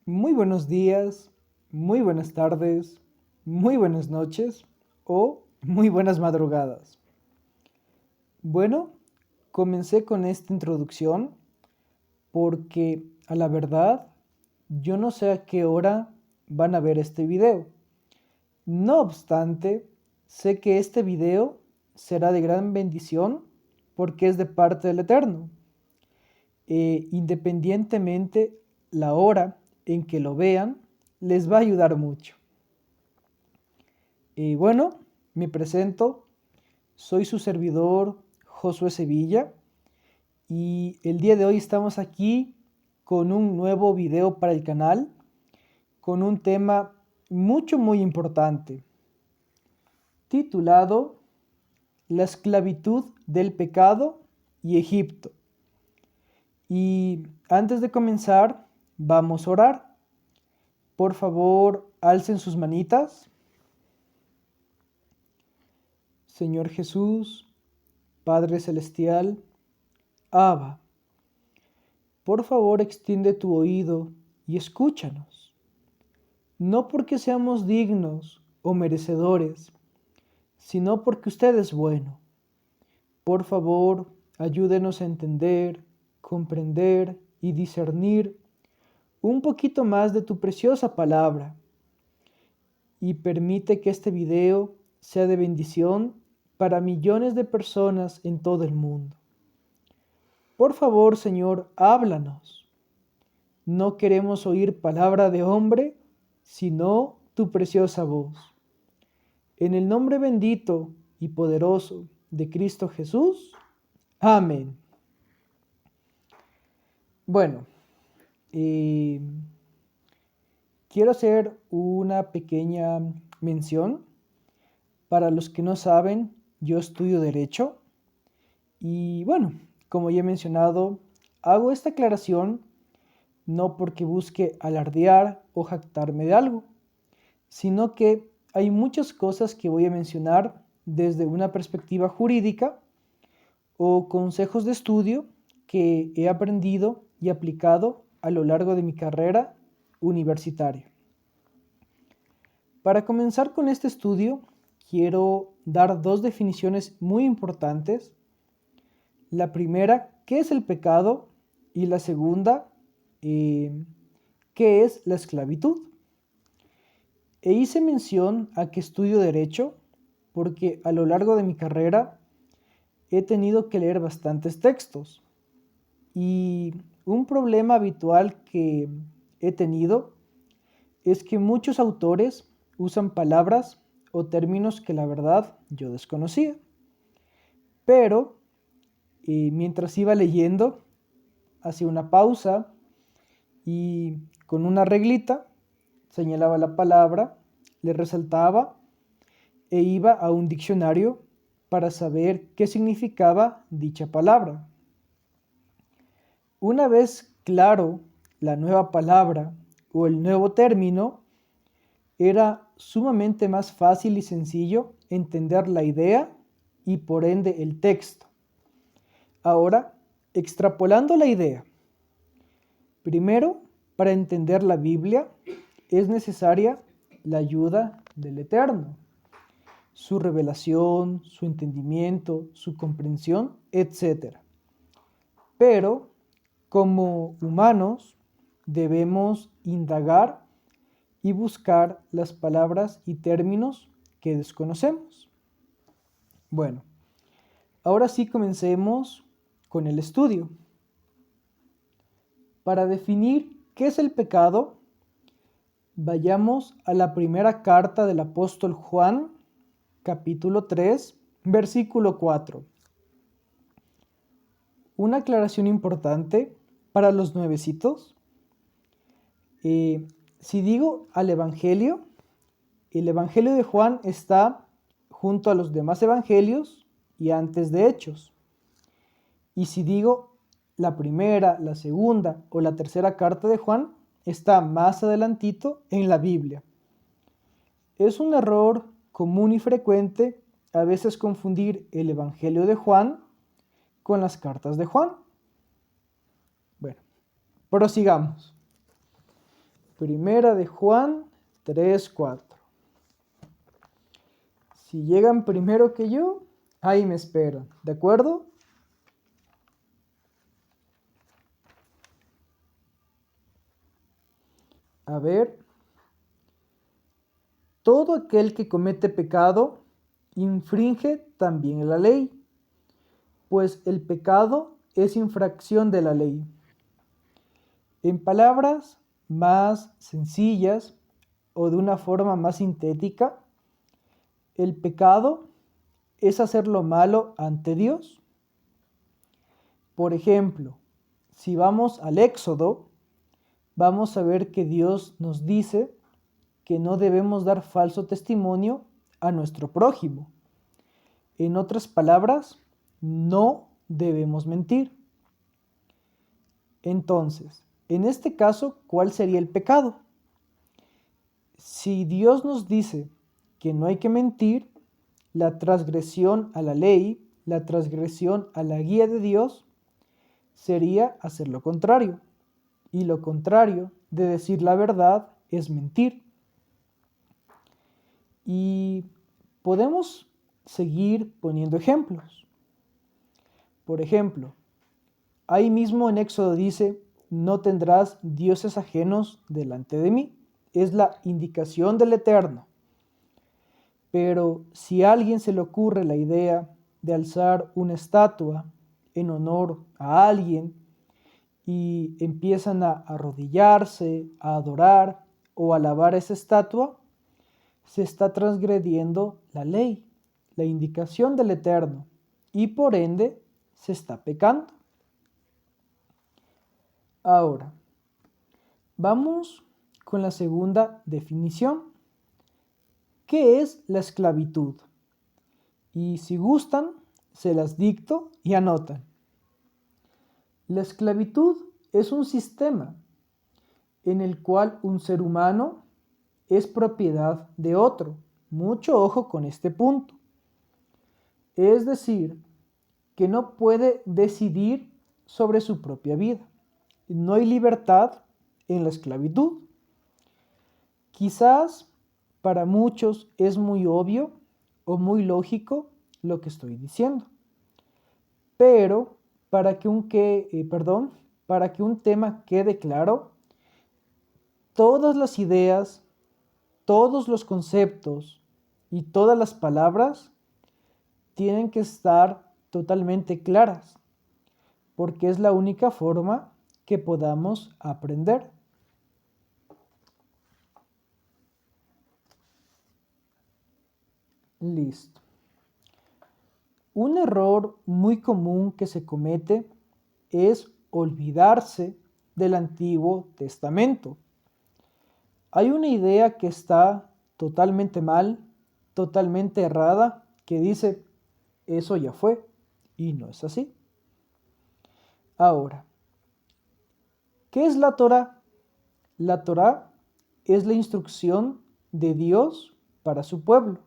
Muy buenos días, muy buenas tardes, muy buenas noches o muy buenas madrugadas. Bueno, comencé con esta introducción porque a la verdad yo no sé a qué hora van a ver este video. No obstante, sé que este video será de gran bendición porque es de parte del Eterno. Independientemente la hora en que lo vean, les va a ayudar mucho. Bueno, me presento, soy su servidor Josué Sevilla y el día de hoy estamos aquí con un nuevo video para el canal, con un tema muy importante, titulado La esclavitud del pecado y Egipto. Y antes de comenzar, vamos a orar. Por favor, alcen sus manitas. Señor Jesús, Padre Celestial, Abba, por favor extiende tu oído y escúchanos, no porque seamos dignos o merecedores, sino porque usted es bueno. Por favor, ayúdenos a entender, comprender y discernir un poquito más de tu preciosa palabra y permite que este video sea de bendición para millones de personas en todo el mundo. Por favor, Señor, háblanos. No queremos oír palabra de hombre, sino tu preciosa voz. En el nombre bendito y poderoso de Cristo Jesús. Amén. Bueno, eh, quiero hacer una pequeña mención. Para los que no saben, yo estudio Derecho y bueno, como ya he mencionado, hago esta aclaración no porque busque alardear o jactarme de algo, sino que hay muchas cosas que voy a mencionar desde una perspectiva jurídica o consejos de estudio que he aprendido y aplicado a lo largo de mi carrera universitaria. Para comenzar con este estudio, quiero dar dos definiciones muy importantes. La primera, ¿qué es el pecado? Y la segunda, ¿qué es la esclavitud? E hice mención a que estudio Derecho porque a lo largo de mi carrera he tenido que leer bastantes textos. Y un problema habitual que he tenido es que muchos autores usan palabras o términos que la verdad yo desconocía. Pero mientras iba leyendo, hacía una pausa y con una reglita señalaba la palabra, le resaltaba e iba a un diccionario para saber qué significaba dicha palabra. Una vez claro la nueva palabra o el nuevo término, era sumamente más fácil y sencillo entender la idea y por ende el texto. Ahora, extrapolando la idea. Primero, para entender la Biblia es necesaria la ayuda del Eterno, su revelación, su entendimiento, su comprensión, etc. Pero, como humanos, debemos indagar y buscar las palabras y términos que desconocemos. Bueno, ahora sí comencemos con el estudio. Para definir qué es el pecado, vayamos a la primera carta del apóstol Juan, capítulo 3, versículo 4. Una aclaración importante para los nuevecitos. Si digo al Evangelio, el Evangelio de Juan está junto a los demás evangelios y antes de Hechos. Y si digo la primera, la segunda o la tercera carta de Juan, está más adelantito en la Biblia. Es un error común y frecuente a veces confundir el Evangelio de Juan con las cartas de Juan. Bueno, prosigamos. Primera de Juan 3:4. Si llegan primero que yo, ahí me esperan, ¿de acuerdo? A ver, todo aquel que comete pecado infringe también la ley, pues el pecado es infracción de la ley. En palabras más sencillas o de una forma más sintética, el pecado es hacer lo malo ante Dios. Por ejemplo, si vamos al Éxodo, vamos a ver que Dios nos dice que no debemos dar falso testimonio a nuestro prójimo. En otras palabras, no debemos mentir. Entonces, en este caso, ¿cuál sería el pecado? Si Dios nos dice que no hay que mentir, la transgresión a la ley, la transgresión a la guía de Dios, sería hacer lo contrario. Y lo contrario de decir la verdad es mentir. Y podemos seguir poniendo ejemplos. Por ejemplo, ahí mismo en Éxodo dice, no tendrás dioses ajenos delante de mí. Es la indicación del Eterno. Pero si a alguien se le ocurre la idea de alzar una estatua en honor a alguien y empiezan a arrodillarse, a adorar o a alabar esa estatua, se está transgrediendo la ley, la indicación del Eterno, y por ende se está pecando. Ahora, vamos con la segunda definición. ¿Qué es la esclavitud? Y si gustan, se las dicto y anotan. La esclavitud es un sistema en el cual un ser humano es propiedad de otro. Mucho ojo con este punto. Es decir, que no puede decidir sobre su propia vida. No hay libertad en la esclavitud. Quizás para muchos es muy obvio o muy lógico lo que estoy diciendo, pero para que un tema quede claro, todas las ideas, todos los conceptos y todas las palabras tienen que estar totalmente claras, porque es la única forma que podamos aprender. Listo. Un error muy común que se comete es olvidarse del Antiguo Testamento. Hay una idea que está totalmente mal, totalmente errada, que dice, eso ya fue, y no es así. Ahora, ¿qué es la Torá? La Torá es la instrucción de Dios para su pueblo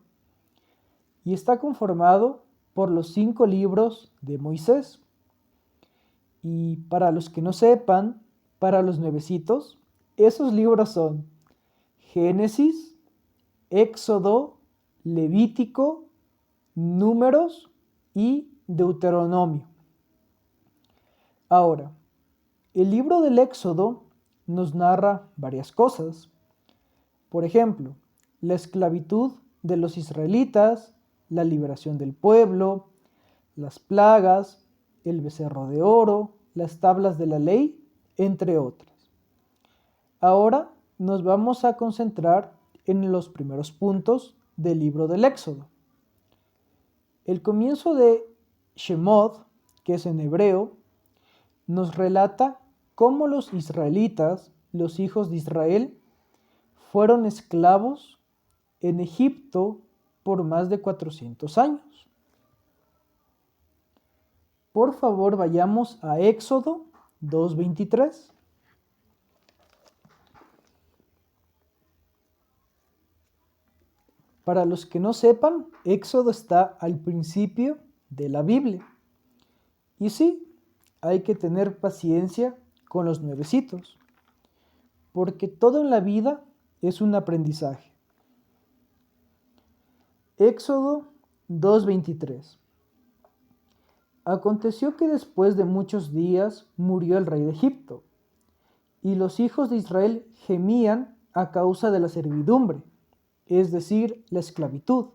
y está conformado por los 5 libros de Moisés. Y para los que no sepan, para los nuevecitos, esos libros son Génesis, Éxodo, Levítico, Números y Deuteronomio. Ahora, el libro del Éxodo nos narra varias cosas. Por ejemplo, la esclavitud de los israelitas, la liberación del pueblo, las plagas, el becerro de oro, las tablas de la ley, entre otras. Ahora nos vamos a concentrar en los primeros puntos del libro del Éxodo. El comienzo de Shemot, que es en hebreo, nos relata cómo los israelitas, los hijos de Israel, fueron esclavos en Egipto por más de 400 años. Por favor, vayamos a Éxodo 2:23. Para los que no sepan, Éxodo está al principio de la Biblia. Y sí, hay que tener paciencia con los nuevecitos, porque todo en la vida es un aprendizaje. Éxodo 2:23. Aconteció que después de muchos días murió el rey de Egipto, y los hijos de Israel gemían a causa de la servidumbre, es decir, la esclavitud.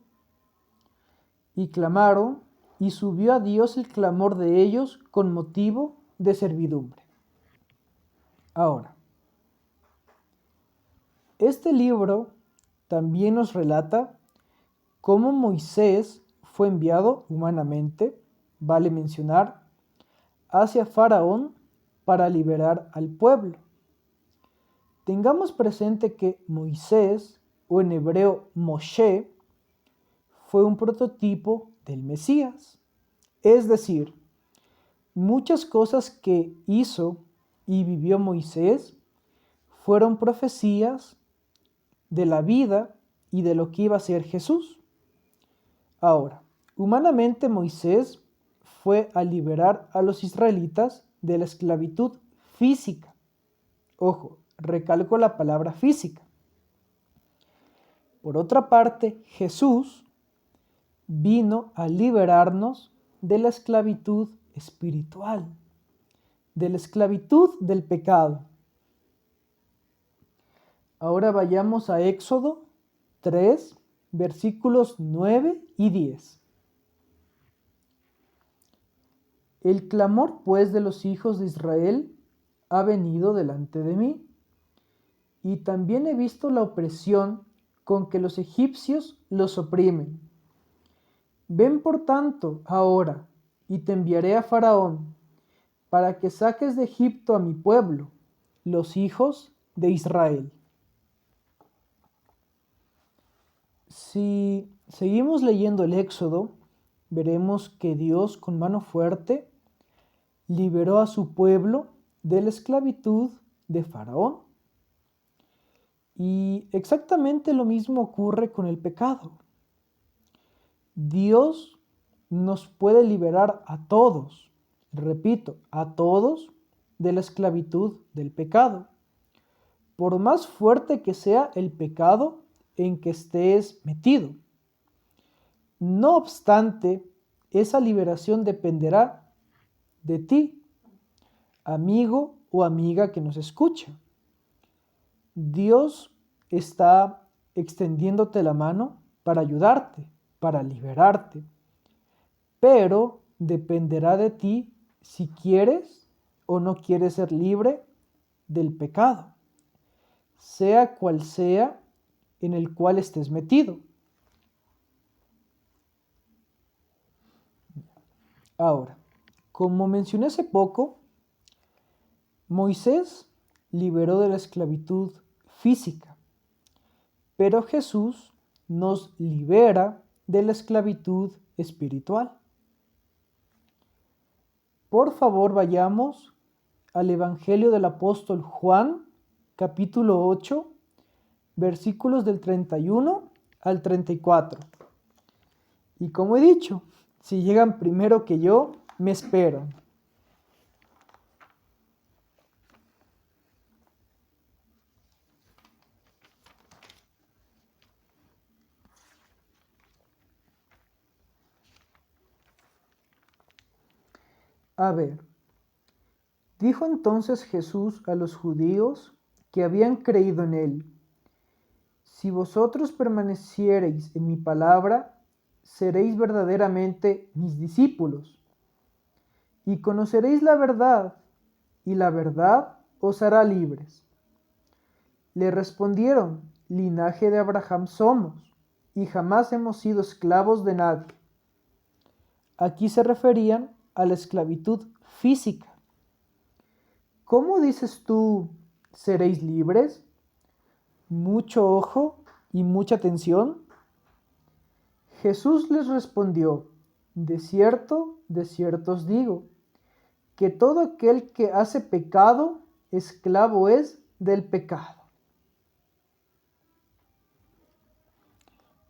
Y clamaron, y subió a Dios el clamor de ellos con motivo de servidumbre. Ahora, este libro también nos relata cómo Moisés fue enviado humanamente, vale mencionar, hacia Faraón para liberar al pueblo. Tengamos presente que Moisés, o en hebreo Moshe, fue un prototipo del Mesías. Es decir, muchas cosas que hizo y vivió Moisés fueron profecías de la vida y de lo que iba a ser Jesús. Ahora, humanamente Moisés fue a liberar a los israelitas de la esclavitud física. Ojo, recalco la palabra física. Por otra parte, Jesús vino a liberarnos de la esclavitud espiritual, de la esclavitud del pecado. Ahora vayamos a Éxodo 3, versículos 9 y 10. El clamor pues de los hijos de Israel ha venido delante de mí, y también he visto la opresión con que los egipcios los oprimen. Ven por tanto ahora, y te enviaré a Faraón, para que saques de Egipto a mi pueblo, los hijos de Israel. Si seguimos leyendo el Éxodo, veremos que Dios con mano fuerte liberó a su pueblo de la esclavitud de Faraón. Y exactamente lo mismo ocurre con el pecado. Dios nos puede liberar a todos, repito, a todos de la esclavitud del pecado. Por más fuerte que sea el pecado en que estés metido. No obstante, esa liberación dependerá de ti, amigo o amiga que nos escucha. Dios está extendiéndote la mano para ayudarte, para liberarte, pero dependerá de ti si quieres o no quieres ser libre del pecado, sea cual sea en el cual estés metido. Ahora, como mencioné hace poco, Moisés liberó de la esclavitud física, pero Jesús nos libera de la esclavitud espiritual. Por favor, vayamos al Evangelio del apóstol Juan, capítulo 8, versículos del 31 al 34. Y como he dicho, si llegan primero que yo, me esperan. A ver, dijo entonces Jesús a los judíos que habían creído en él: si vosotros permaneciereis en mi palabra, seréis verdaderamente mis discípulos, y conoceréis la verdad, y la verdad os hará libres. Le respondieron: linaje de Abraham somos, y jamás hemos sido esclavos de nadie. Aquí se referían a la esclavitud física. ¿Cómo dices tú, seréis libres? Mucho ojo y mucha atención. Jesús les respondió: de cierto os digo, que todo aquel que hace pecado, esclavo es del pecado.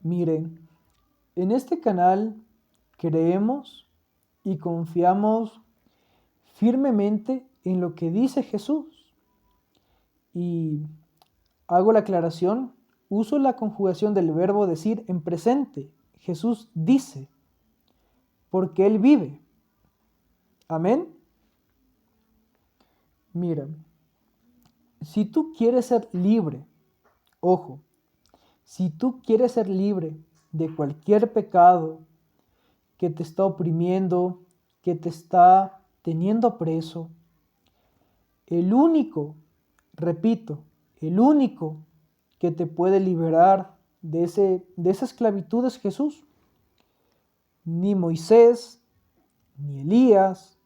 Miren, en este canal creemos y confiamos firmemente en lo que dice Jesús. Y hago la aclaración, uso la conjugación del verbo decir en presente. Jesús dice, porque Él vive. Amén. Mira, si tú quieres ser libre, ojo, si tú quieres ser libre de cualquier pecado que te está oprimiendo, que te está teniendo preso, el único, repito, el único que te puede liberar de esa esclavitud es Jesús. Ni Moisés, ni Elías,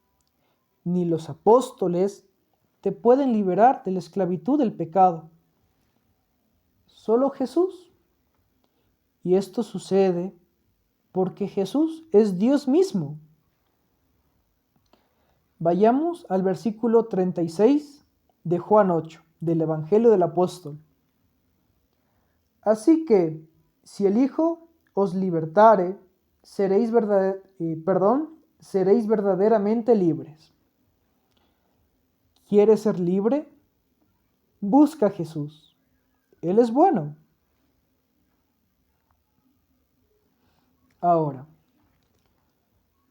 ni los apóstoles te pueden liberar de la esclavitud del pecado. Solo Jesús. Y esto sucede porque Jesús es Dios mismo. Vayamos al versículo 36 de Juan 8, del Evangelio del Apóstol. Así que, si el Hijo os libertare, seréis verdaderamente libres. ¿Quieres ser libre? Busca a Jesús. Él es bueno. Ahora,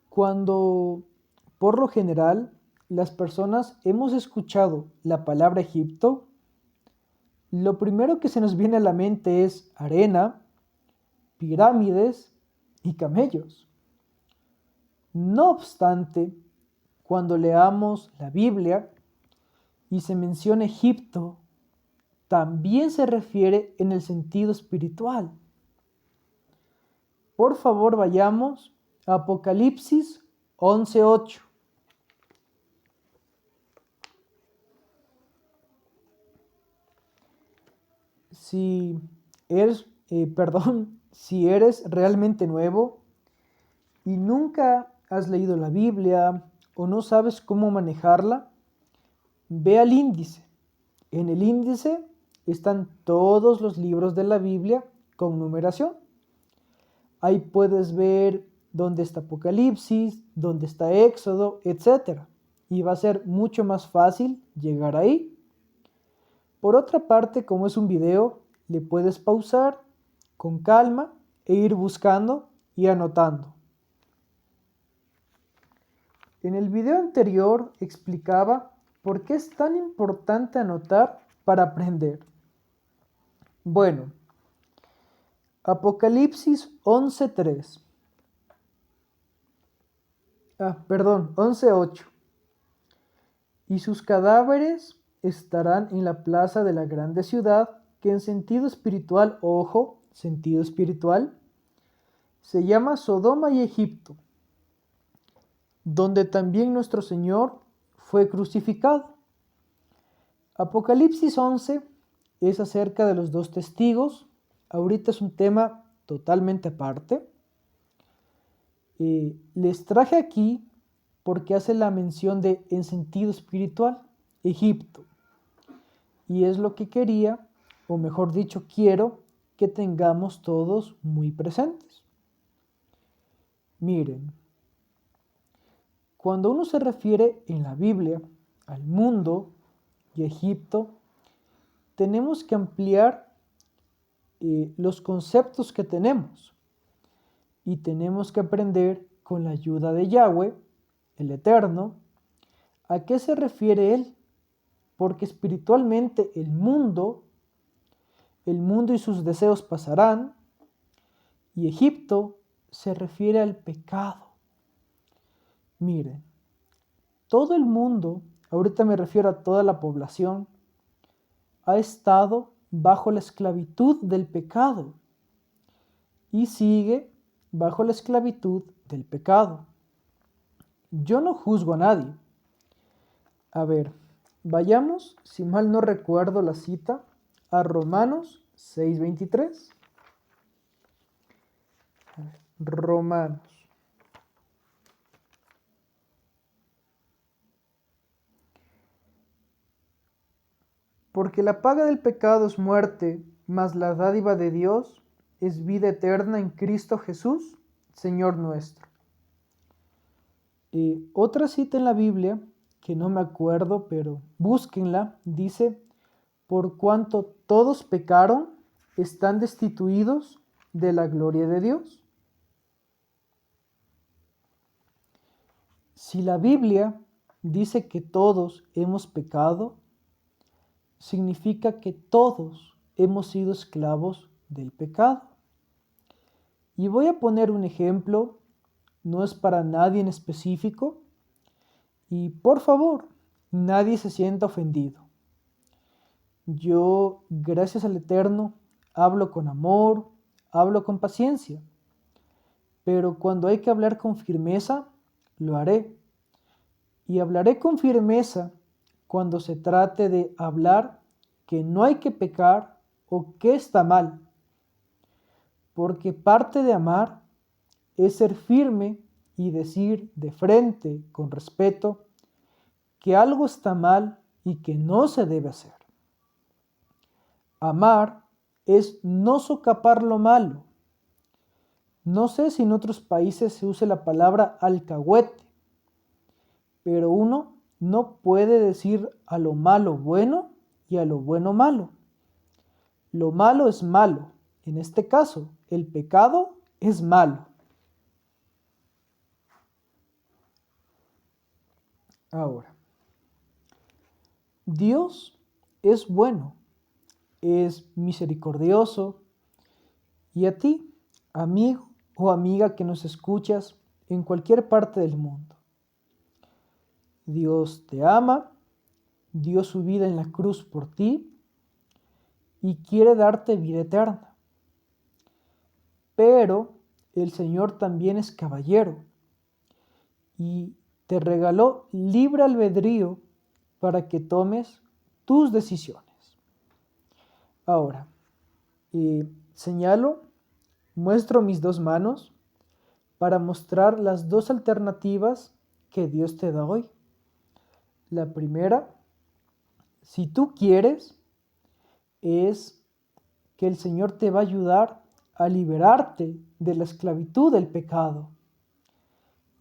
cuando por lo general las personas hemos escuchado la palabra Egipto, lo primero que se nos viene a la mente es arena, pirámides y camellos. No obstante, cuando leamos la Biblia y se menciona Egipto, también se refiere en el sentido espiritual. Por favor, vayamos a Apocalipsis 11:8. Si si eres realmente nuevo y nunca has leído la Biblia o no sabes cómo manejarla, ve al índice. En el índice están todos los libros de la Biblia con numeración. Ahí puedes ver dónde está Apocalipsis, dónde está Éxodo, etc. Y va a ser mucho más fácil llegar ahí. Por otra parte, como es un video, le puedes pausar con calma e ir buscando y anotando. En el video anterior explicaba por qué es tan importante anotar para aprender. Bueno, Apocalipsis 11:3. 11:8. Y sus cadáveres estarán en la plaza de la grande ciudad, que en sentido espiritual, ojo, sentido espiritual, se llama Sodoma y Egipto, donde también nuestro Señor fue crucificado. Apocalipsis 11 es acerca de los dos testigos. Ahorita es un tema totalmente aparte. Les traje aquí porque hace la mención de en sentido espiritual, Egipto. Y es lo que quería, o mejor dicho, quiero que tengamos todos muy presentes. Miren, cuando uno se refiere en la Biblia al mundo y Egipto, tenemos que ampliar los conceptos que tenemos y tenemos que aprender con la ayuda de Yahweh, el Eterno, a qué se refiere Él, porque espiritualmente el mundo y sus deseos pasarán, y Egipto se refiere al pecado. Miren, todo el mundo, ahorita me refiero a toda la población, ha estado bajo la esclavitud del pecado y sigue bajo la esclavitud del pecado. Yo no juzgo a nadie. A ver, vayamos, si mal no recuerdo la cita, a Romanos 6:23. Romanos. Porque la paga del pecado es muerte, mas la dádiva de Dios es vida eterna en Cristo Jesús, Señor nuestro. Otra cita en la Biblia, que no me acuerdo, pero búsquenla, dice, por cuanto todos pecaron, están destituidos de la gloria de Dios. Si la Biblia dice que todos hemos pecado, significa que todos hemos sido esclavos del pecado. Y voy a poner un ejemplo, no es para nadie en específico, y por favor, nadie se sienta ofendido. Yo, gracias al Eterno, hablo con amor, hablo con paciencia, pero cuando hay que hablar con firmeza, lo haré. Y hablaré con firmeza cuando se trate de hablar que no hay que pecar o que está mal, porque parte de amar es ser firme y decir de frente, con respeto, que algo está mal y que no se debe hacer. Amar es no socapar lo malo. No sé si en otros países se use la palabra alcahuete, pero uno no puede decir a lo malo bueno y a lo bueno malo. Lo malo es malo. En este caso, el pecado es malo. Ahora, Dios es bueno, es misericordioso, y a ti, amigo o amiga que nos escuchas en cualquier parte del mundo, Dios te ama, dio su vida en la cruz por ti y quiere darte vida eterna. Pero el Señor también es caballero y te regaló libre albedrío para que tomes tus decisiones. Ahora, señalo, muestro mis dos manos para mostrar las dos alternativas que Dios te da hoy. La primera, si tú quieres, es que el Señor te va a ayudar a liberarte de la esclavitud del pecado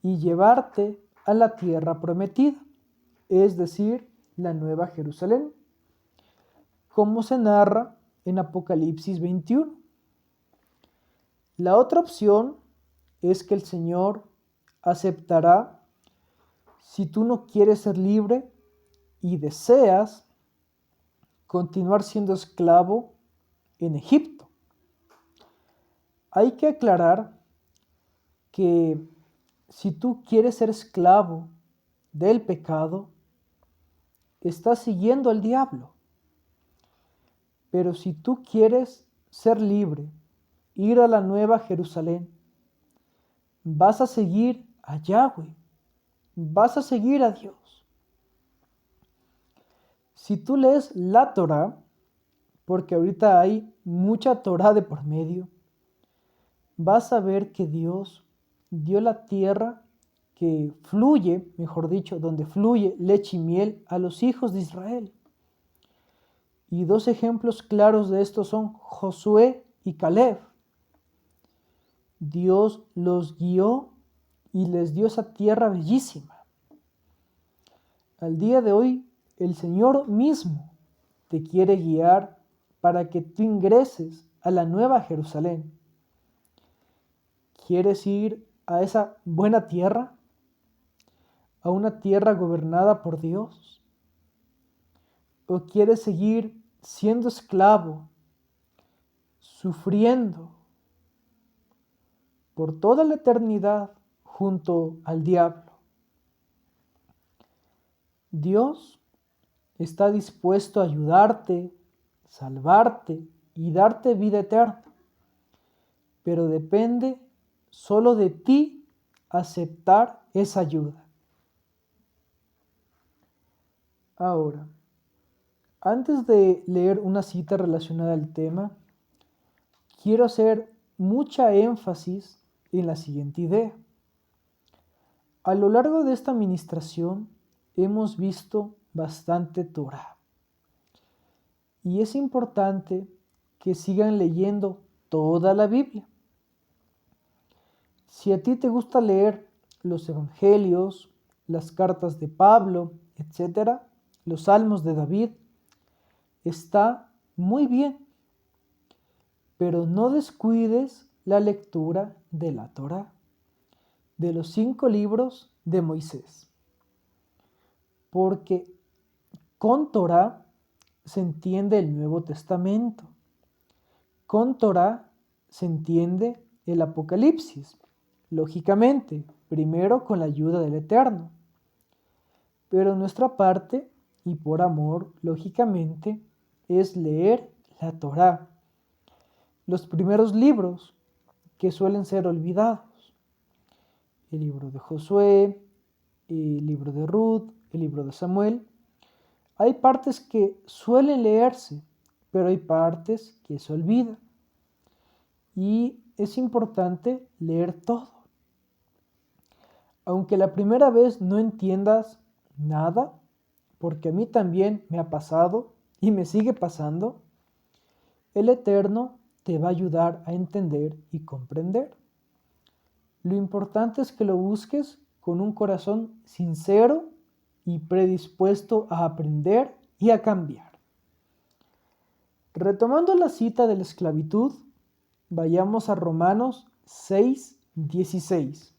y llevarte a la tierra prometida, es decir, la Nueva Jerusalén, como se narra en Apocalipsis 21. La otra opción es que el Señor aceptará si tú no quieres ser libre y deseas continuar siendo esclavo en Egipto. Hay que aclarar que si tú quieres ser esclavo del pecado, estás siguiendo al diablo. Pero si tú quieres ser libre, ir a la Nueva Jerusalén, vas a seguir a Yahweh, vas a seguir a Dios. Si tú lees la Torá, porque ahorita hay mucha Torá de por medio, vas a ver que Dios dio la tierra que fluye, mejor dicho, donde fluye leche y miel a los hijos de Israel. Y dos ejemplos claros de esto son Josué y Caleb. Dios los guió y les dio esa tierra bellísima. Al día de hoy, el Señor mismo te quiere guiar para que tú ingreses a la Nueva Jerusalén. ¿Quieres ir a esa buena tierra? ¿A una tierra gobernada por Dios? ¿O quieres seguir siendo esclavo, sufriendo por toda la eternidad junto al diablo? Dios está dispuesto a ayudarte, salvarte y darte vida eterna, pero depende solo de ti aceptar esa ayuda. Ahora, antes de leer una cita relacionada al tema, quiero hacer mucha énfasis en la siguiente idea. A lo largo de esta administración hemos visto bastante Torah. Y es importante que sigan leyendo toda la Biblia. Si a ti te gusta leer los evangelios, las cartas de Pablo, etc., los salmos de David, está muy bien, pero no descuides la lectura de la Torá, de los 5 libros de Moisés, porque con Torá se entiende el Nuevo Testamento, con Torá se entiende el Apocalipsis, lógicamente, primero con la ayuda del Eterno, pero nuestra parte, y por amor, lógicamente, es leer la Torá, los primeros libros que suelen ser olvidados, el libro de Josué, el libro de Ruth, el libro de Samuel. Hay partes que suelen leerse, pero hay partes que se olvidan. Y es importante leer todo. Aunque la primera vez no entiendas nada, porque a mí también me ha pasado y me sigue pasando, el Eterno te va a ayudar a entender y comprender. Lo importante es que lo busques con un corazón sincero y predispuesto a aprender y a cambiar. Retomando la cita de la esclavitud, vayamos a Romanos 6:16.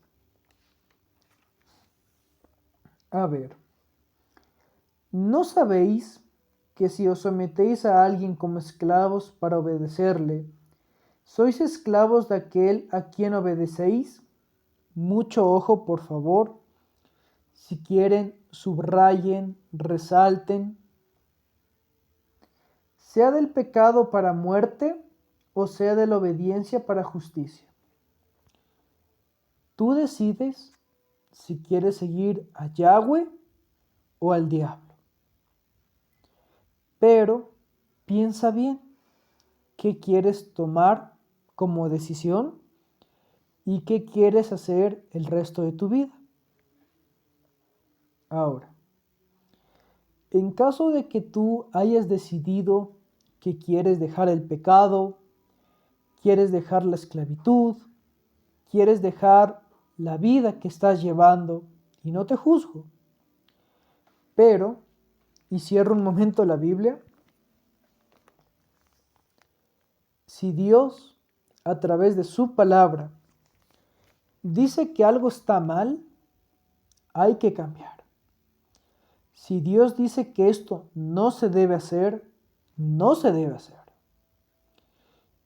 A ver, ¿no sabéis que si os sometéis a alguien como esclavos para obedecerle, sois esclavos de aquel a quien obedecéis? Mucho ojo, por favor. Si quieren, subrayen, resalten. Sea del pecado para muerte o sea de la obediencia para justicia. Tú decides si quieres seguir a Yahweh o al diablo. Pero piensa bien qué quieres tomar como decisión y qué quieres hacer el resto de tu vida. Ahora, en caso de que tú hayas decidido que quieres dejar el pecado, quieres dejar la esclavitud, quieres dejar la vida que estás llevando, y no te juzgo, pero, y cierro un momento la Biblia, si Dios, a través de su palabra, dice que algo está mal, hay que cambiar. Si Dios dice que esto no se debe hacer, no se debe hacer.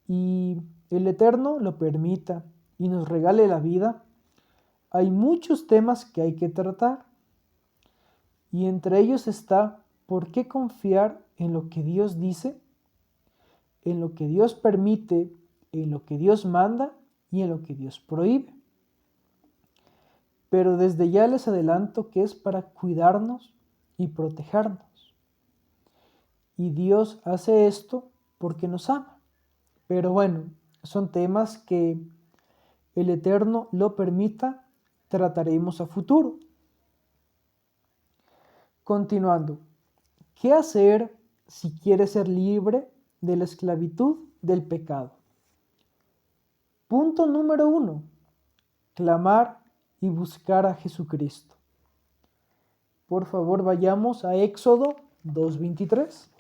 Y el Eterno lo permita y nos regale la vida, hay muchos temas que hay que tratar. Y entre ellos está, ¿por qué confiar en lo que Dios dice, en lo que Dios permite, en lo que Dios manda y en lo que Dios prohíbe? Pero desde ya les adelanto que es para cuidarnos y protegernos. Y Dios hace esto porque nos ama. Pero bueno, son temas que el Eterno lo permita, trataremos a futuro. Continuando, ¿qué hacer si quieres ser libre de la esclavitud del pecado? Punto número 1, clamar y buscar a Jesucristo. Por favor, vayamos a Éxodo 2:23.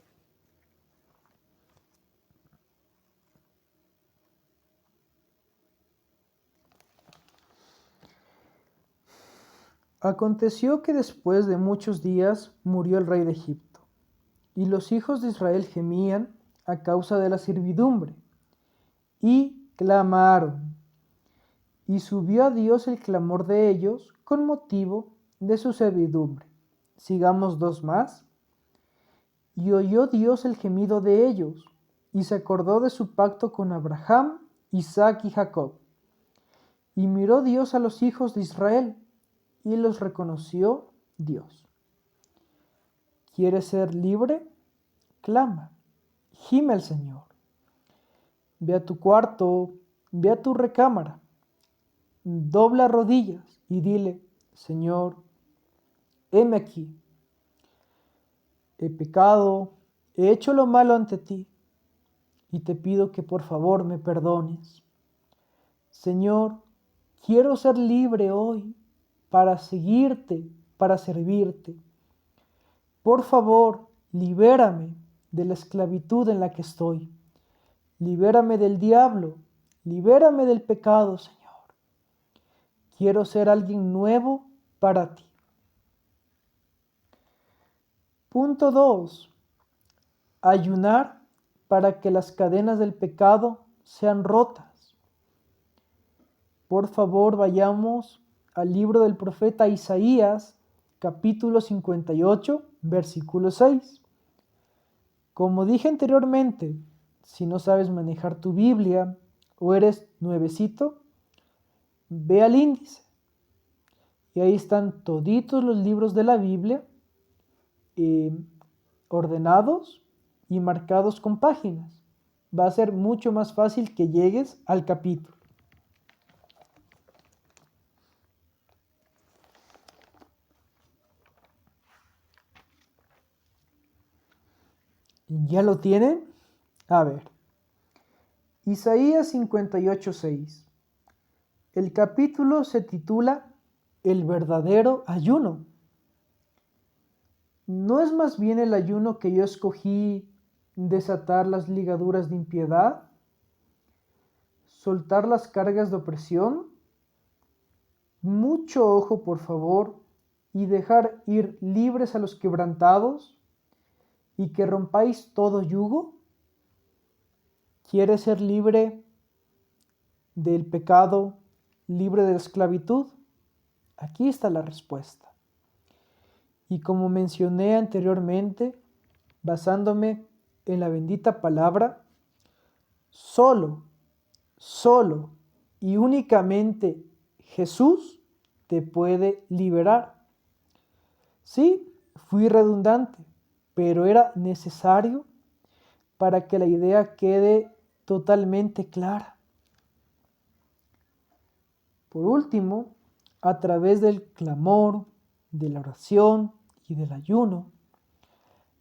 Aconteció que después de muchos días murió el rey de Egipto, y los hijos de Israel gemían a causa de la servidumbre, y clamaron, y subió a Dios el clamor de ellos con motivo de su servidumbre. Sigamos 2 más. Y oyó Dios el gemido de ellos, y se acordó de su pacto con Abraham, Isaac y Jacob. Y miró Dios a los hijos de Israel, y los reconoció Dios. ¿Quieres ser libre? Clama, gime al Señor. Ve a tu cuarto, ve a tu recámara, dobla rodillas y dile, Señor, heme aquí. He pecado, he hecho lo malo ante ti, y te pido que por favor me perdones. Señor, quiero ser libre hoy para seguirte, para servirte. Por favor, libérame de la esclavitud en la que estoy. Libérame del diablo, libérame del pecado, Señor. Quiero ser alguien nuevo para ti. Punto 2. Ayunar para que las cadenas del pecado sean rotas. Por favor, vayamos al libro del profeta Isaías, capítulo 58, versículo 6. Como dije anteriormente, si no sabes manejar tu Biblia o eres nuevecito, ve al índice. Y ahí están toditos los libros de la Biblia ordenados y marcados con páginas. Va a ser mucho más fácil que llegues al capítulo. ¿Ya lo tienen? A ver. Isaías 58:6. El capítulo se titula El verdadero ayuno. ¿No es más bien el ayuno que yo escogí desatar las ligaduras de impiedad? ¿Soltar las cargas de opresión? Mucho ojo, por favor, y dejar ir libres a los quebrantados, y que rompáis todo yugo. ¿Quieres ser libre del pecado, libre de la esclavitud? Aquí está la respuesta. Y como mencioné anteriormente, basándome en la bendita palabra, solo y únicamente Jesús te puede liberar. Sí, fui redundante, pero era necesario para que la idea quede totalmente clara. Por último, a través del clamor, de la oración y del ayuno,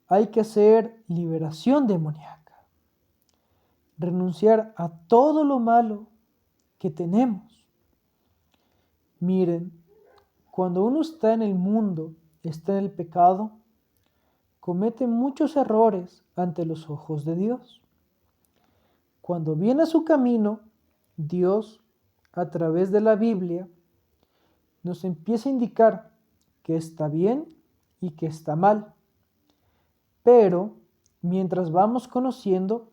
hay que hacer liberación demoníaca, renunciar a todo lo malo que tenemos. Miren, cuando uno está en el mundo, está en el pecado, comete muchos errores ante los ojos de Dios. Cuando viene a su camino, Dios, a través de la Biblia, nos empieza a indicar que está bien y que está mal. Pero, mientras vamos conociendo,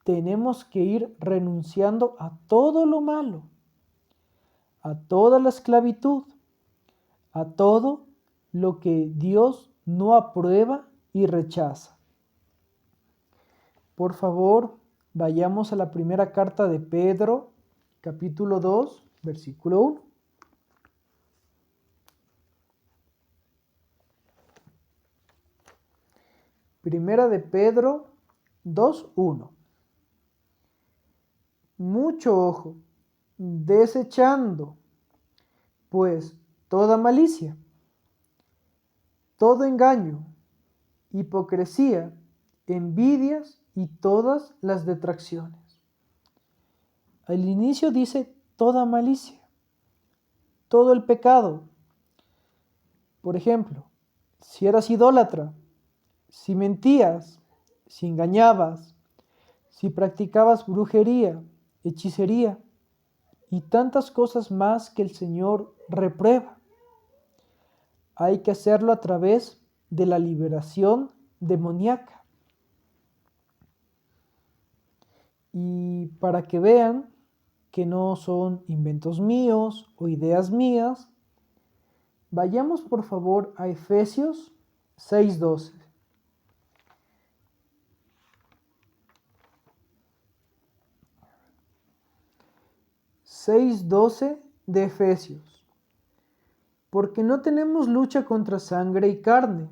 tenemos que ir renunciando a todo lo malo, a toda la esclavitud, a todo lo que Dios no aprueba y rechaza. Por favor, vayamos a la primera carta de Pedro, capítulo 2, versículo 1. Primera de Pedro 2:1. Mucho ojo, desechando, pues, toda malicia, todo engaño, hipocresía, envidias y todas las detracciones. Al inicio dice toda malicia, todo el pecado. Por ejemplo, si eras idólatra, si mentías, si engañabas, si practicabas brujería, hechicería y tantas cosas más que el Señor reprueba. Hay que hacerlo a través de la liberación demoníaca. Y para que vean que no son inventos míos o ideas mías, vayamos por favor a Efesios 6:12. 6:12 de Efesios. Porque no tenemos lucha contra sangre y carne,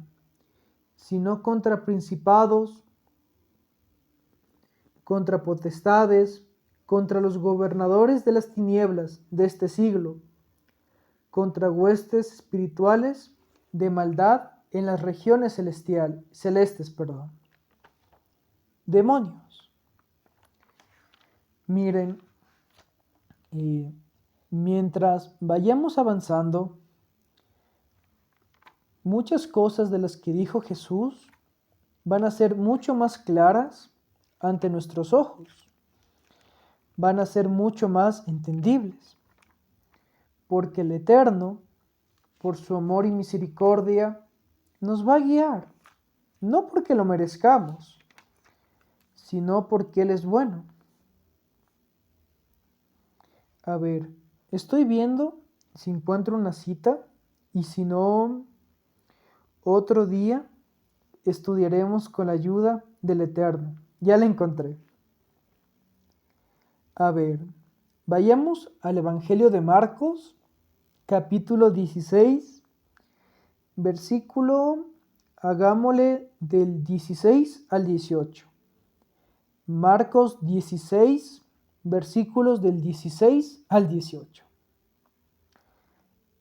sino contra principados, contra potestades, contra los gobernadores de las tinieblas de este siglo, contra huestes espirituales de maldad en las regiones celestes. Demonios. Miren, mientras vayamos avanzando, muchas cosas de las que dijo Jesús van a ser mucho más claras ante nuestros ojos, van a ser mucho más entendibles, porque el Eterno, por su amor y misericordia, nos va a guiar, no porque lo merezcamos, sino porque Él es bueno. A ver, estoy viendo si encuentro una cita y si no, otro día estudiaremos con la ayuda del Eterno. Ya la encontré. A ver, vayamos al Evangelio de Marcos, capítulo 16, versículo, hagámosle del 16 al 18. Marcos 16, versículos del 16 al 18.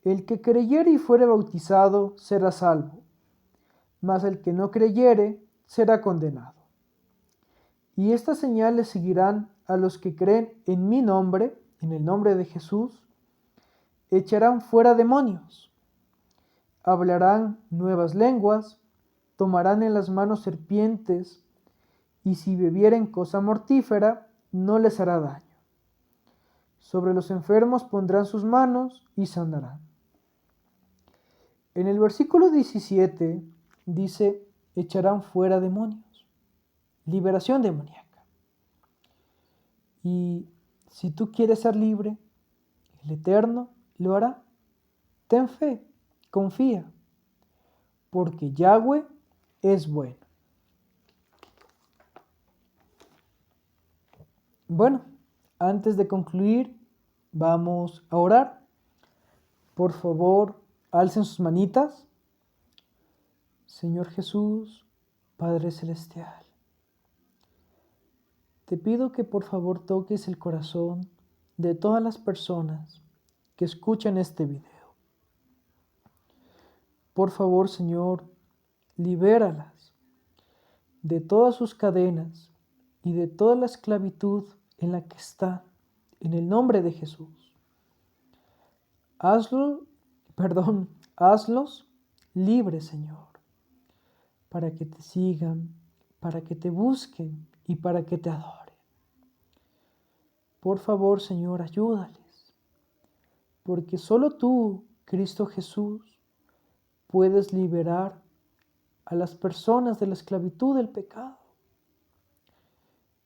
El que creyere y fuere bautizado será salvo, mas el que no creyere será condenado. Y estas señales seguirán a los que creen en mi nombre, en el nombre de Jesús, echarán fuera demonios, hablarán nuevas lenguas, tomarán en las manos serpientes, y si bebieren cosa mortífera, no les hará daño. Sobre los enfermos pondrán sus manos y sanarán. En el versículo 17 dice, echarán fuera demonios, liberación demoníaca. Y si tú quieres ser libre, el Eterno lo hará. Ten fe, confía, porque Yahweh es bueno. Bueno, antes de concluir, vamos a orar. Por favor, alcen sus manitas. Señor Jesús, Padre Celestial, te pido que por favor toques el corazón de todas las personas que escuchan este video. Por favor, Señor, libéralas de todas sus cadenas y de toda la esclavitud en la que están, en el nombre de Jesús. Hazlos libres, Señor, para que te sigan, para que te busquen y para que te adoren. Por favor, Señor, ayúdales, porque solo tú, Cristo Jesús, puedes liberar a las personas de la esclavitud del pecado.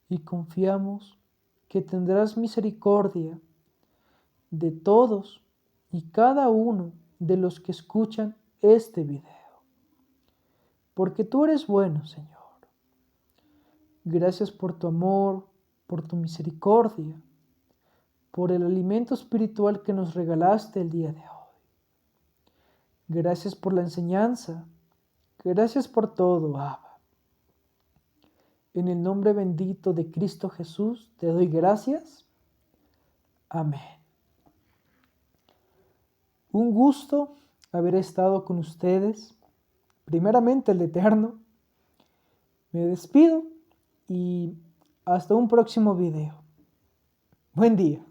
Y confiamos que tendrás misericordia de todos y cada uno de los que escuchan este video. Porque tú eres bueno, Señor. Gracias por tu amor, por tu misericordia, por el alimento espiritual que nos regalaste el día de hoy. Gracias por la enseñanza. Gracias por todo, Abba. En el nombre bendito de Cristo Jesús te doy gracias. Amén. Un gusto haber estado con ustedes. Primeramente el Eterno. Me despido y hasta un próximo video. Buen día.